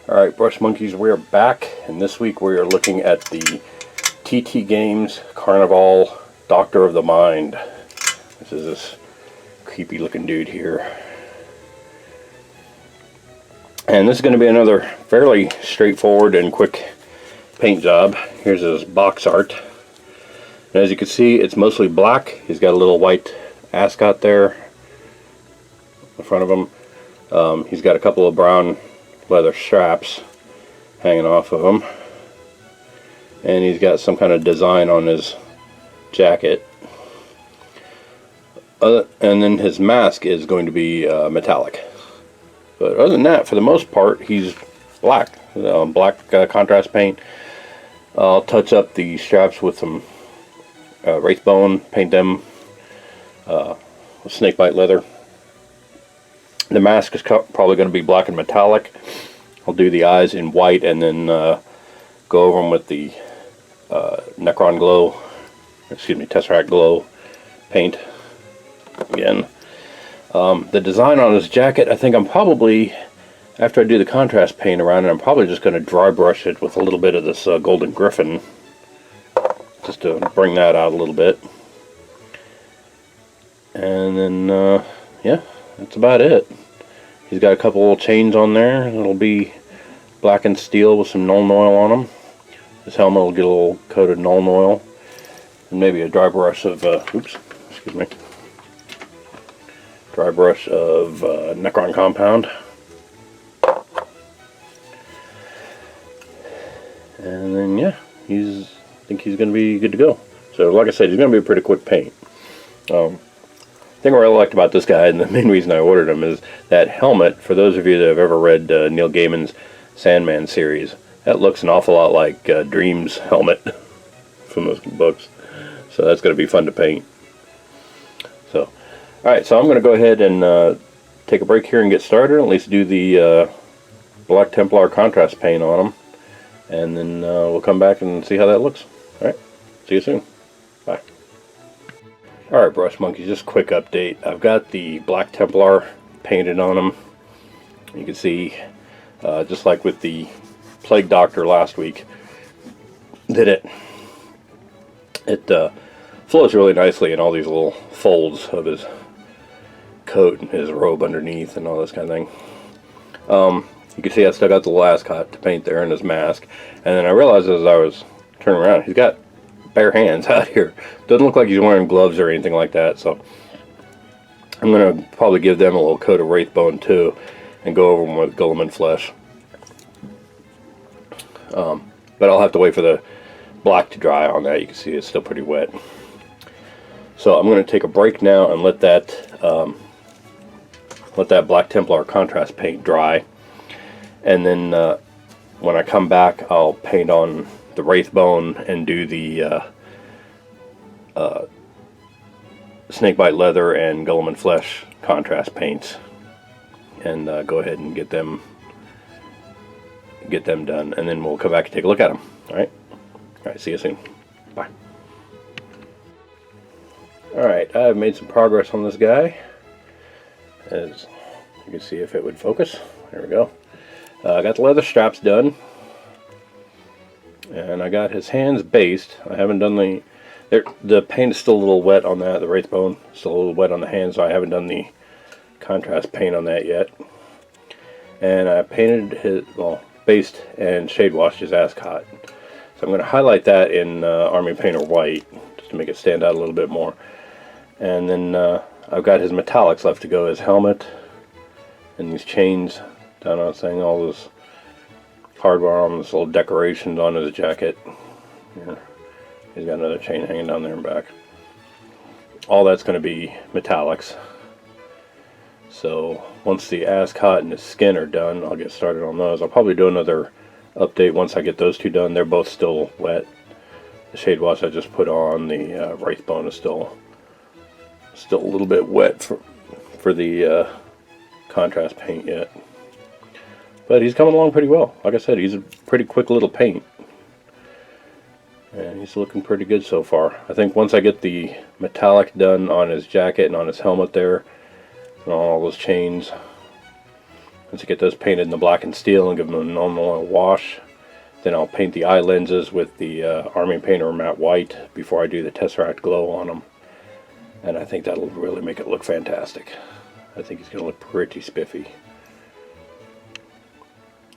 Alright, Brush Monkeys, we are back, and this week we are looking at the TT Games Carnevale Doctor of the Mind. This is this creepy looking dude here. And this is going to be another fairly straightforward and quick paint job. Here's his box art. And as you can see, it's mostly black. He's got a little white ascot there in front of him. He's got a couple of brown leather straps hanging off of him, and he's got some kind of design on his jacket, and then his mask is going to be metallic. But other than that, for the most part, he's black. Black contrast paint. I'll touch up the straps with some wraithbone, paint them with snakebite leather. The mask is probably going to be black and metallic. I'll do the eyes in white and then go over them with the Tesseract Glow paint again. The design on his jacket, I think I'm probably, after I do the contrast paint around it, I'm probably just going to dry brush it with a little bit of this Golden Griffin, just to bring that out a little bit. And then, yeah, that's about it. He's got a couple little chains on there. It'll be black and steel with some Nuln Oil on them. His helmet will get a little coat of Nuln Oil. And maybe a dry brush of, dry brush of Necron Compound. And then, yeah, I think he's going to be good to go. So, like I said, he's going to be a pretty quick paint. The thing I really liked about this guy, and the main reason I ordered him, is that helmet. For those of you that have ever read Neil Gaiman's Sandman series, that looks an awful lot like Dream's helmet from those books. So that's going to be fun to paint. So, alright, so I'm going to go ahead and take a break here and get started, at least do the Black Templar contrast paint on him, and then we'll come back and see how that looks. Alright, see you soon. Bye. Alright, Brush Monkeys, just a quick update. I've got the Black Templar painted on them. You can see, just like with the Plague Doctor last week, that it flows really nicely in all these little folds of his coat and his robe underneath and all this kind of thing. You can see I still got the last coat to paint there in his mask. And then I realized as I was turning around, he's got bare hands out here. Doesn't look like he's wearing gloves or anything like that, so I'm going to probably give them a little coat of wraithbone too and go over them with Guilliman flesh. But I'll have to wait for the black to dry on that. You can see it's still pretty wet. So I'm going to take a break now and let that Black Templar contrast paint dry, and then when I come back, I'll paint on the wraithbone and do the snakebite leather and Guilliman flesh contrast paints, and go ahead and get them done, and then we'll come back and take a look at them. Alright, see you soon. Bye. Alright, I've made some progress on this guy, as you can see if it would focus. There we go. I got the leather straps done, and I got his hands based. I haven't done the paint is still a little wet on that. The wraithbone still a little wet on the hands, so I haven't done the contrast paint on that yet. And I painted his, based and shade washed his ascot. So I'm going to highlight that in Army Painter White just to make it stand out a little bit more. And then I've got his metallics left to go, his helmet and these chains down on saying all this hardware on this little decorations on his jacket. Yeah. He's got another chain hanging down there and back. All that's going to be metallics. So once the ascot and the skin are done, I'll get started on those. I'll probably do another update once I get those two done. They're both still wet. The shade wash I just put on, the wraithbone is still a little bit wet for the contrast paint yet. But he's coming along pretty well. Like I said, he's a pretty quick little paint. And he's looking pretty good so far. I think once I get the metallic done on his jacket and on his helmet there, and all those chains, Once I get those painted in the black and steel and give them a normal oil wash, then I'll paint the eye lenses with the Army Painter matte white before I do the Tesseract glow on them. And I think that'll really make it look fantastic. I think he's going to look pretty spiffy.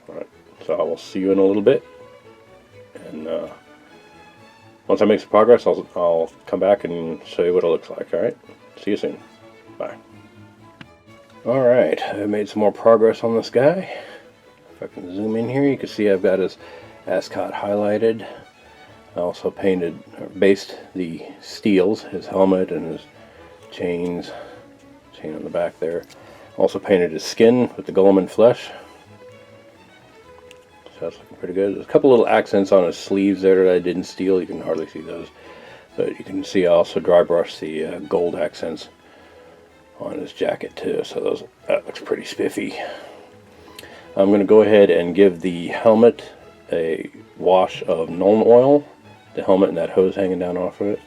Alright, so I will see you in a little bit. And once I make some progress, I'll come back and show you what it looks like. Alright, see you soon. Bye. Alright, I made some more progress on this guy. If I can zoom in here, you can see I've got his ascot highlighted. I also based the steels, his helmet and his chain on the back there. Also painted his skin with the Guilliman flesh. So that's looking pretty good. There's a couple little accents on his sleeves there that I didn't steal. You can hardly see those. But you can see I also dry brushed the gold accents on his jacket too. So that looks pretty spiffy. I'm going to go ahead and give the helmet a wash of Nuln oil. The helmet and that hose hanging down off of it.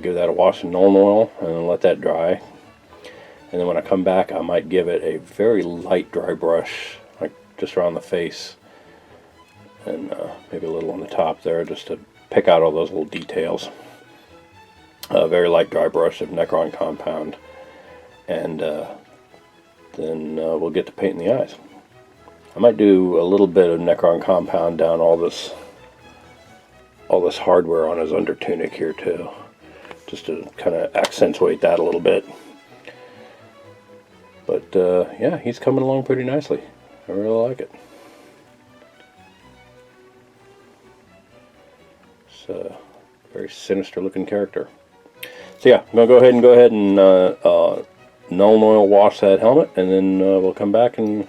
Give that a wash of Nuln oil and then let that dry. And then when I come back, I might give it a very light dry brush, like just around the face and maybe a little on the top there, just to pick out all those little details. A very light dry brush of Necron compound, and then we'll get to painting the eyes. I might do a little bit of Necron compound down all this hardware on his under tunic here too, just to kind of accentuate that a little bit. But yeah, he's coming along pretty nicely. I really like it. It's a very sinister looking character. So yeah, I'm going to go ahead and Nuln oil wash that helmet, and then we'll come back and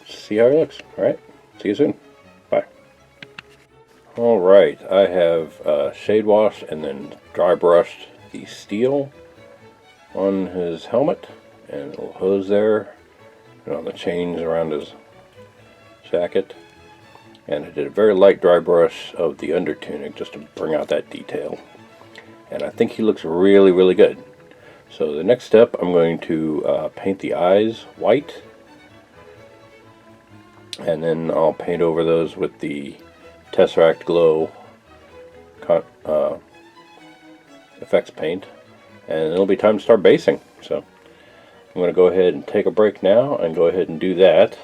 see how he looks. Alright, see you soon. Bye. Alright, I have shade washed and then dry brushed the steel on his helmet, and a little hose there, and on the chains around his jacket. And I did a very light dry brush of the under tunic just to bring out that detail. And I think he looks really, really good. So the next step, I'm going to paint the eyes white, and then I'll paint over those with the Tesseract Glow effects paint, and it'll be time to start basing. So I'm going to go ahead and take a break now and go ahead and do that.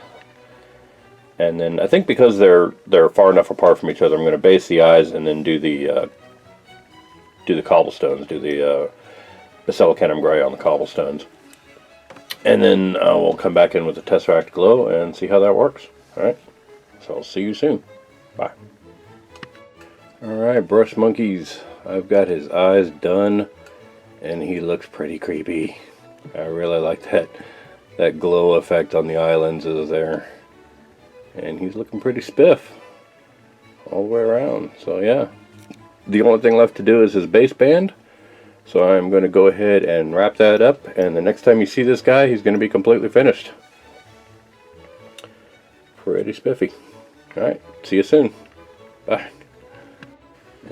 And then I think because they're far enough apart from each other, I'm going to base the eyes and then do the cobblestones, do the silicon gray on the cobblestones, and then we'll come back in with the Tesseract Glow and see how that works. Alright, so I'll see you soon. Bye. Alright, brush monkeys, I've got his eyes done, and he looks pretty creepy. I really like that glow effect on the eye lenses there, and he's looking pretty spiff all the way around. So yeah, the only thing left to do is his base band. So I'm going to go ahead and wrap that up, and the next time you see this guy, he's going to be completely finished. Pretty spiffy. Alright, see you soon. Bye.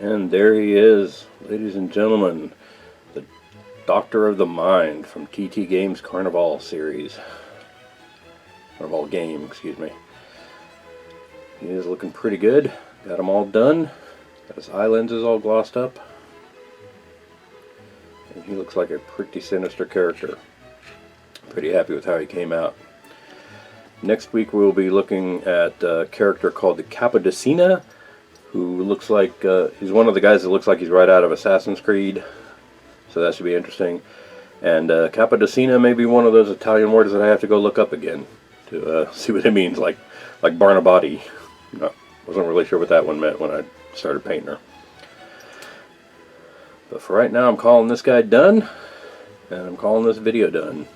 And there he is, ladies and gentlemen, the Doctor of the Mind from TT Games' Carnevale series. Carnevale game, excuse me. He is looking pretty good. Got them all done. Got his eye lenses all glossed up. And he looks like a pretty sinister character. Pretty happy with how he came out. Next week we'll be looking at a character called the Capodicina, who looks like, he's one of the guys that looks like he's right out of Assassin's Creed. So that should be interesting. And Capodicina may be one of those Italian words that I have to go look up again to see what it means, like Barnabati. Wasn't really sure what that one meant when I started painting her. But for right now, I'm calling this guy done, and I'm calling this video done.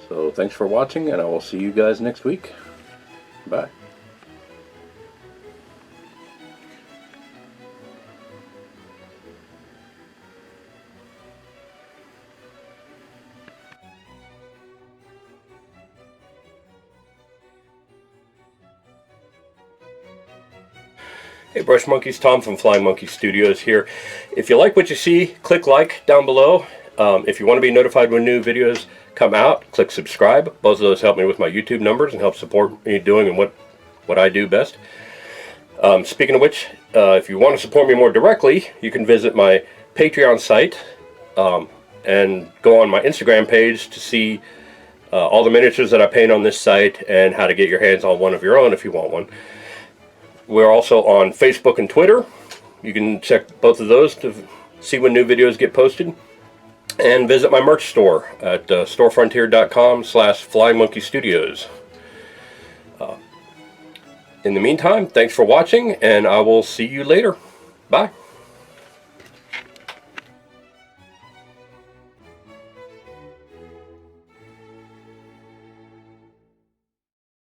So thanks for watching, and I will see you guys next week. Bye. Hey Brush Monkeys, Tom from Flying Monkey Studios here. If you like what you see, click like down below, If you want to be notified when new videos come out, click subscribe. Both of those help me with my YouTube numbers and help support me doing and what I do best. Speaking of which, if you want to support me more directly, you can visit my Patreon site and go on my Instagram page to see all the miniatures that I paint on this site and how to get your hands on one of your own if you want one. We're also on Facebook and Twitter. You can check both of those to see when new videos get posted. And visit my merch store at storefrontier.com/FlyingMonkeyStudios. In the meantime, thanks for watching, and I will see you later. Bye.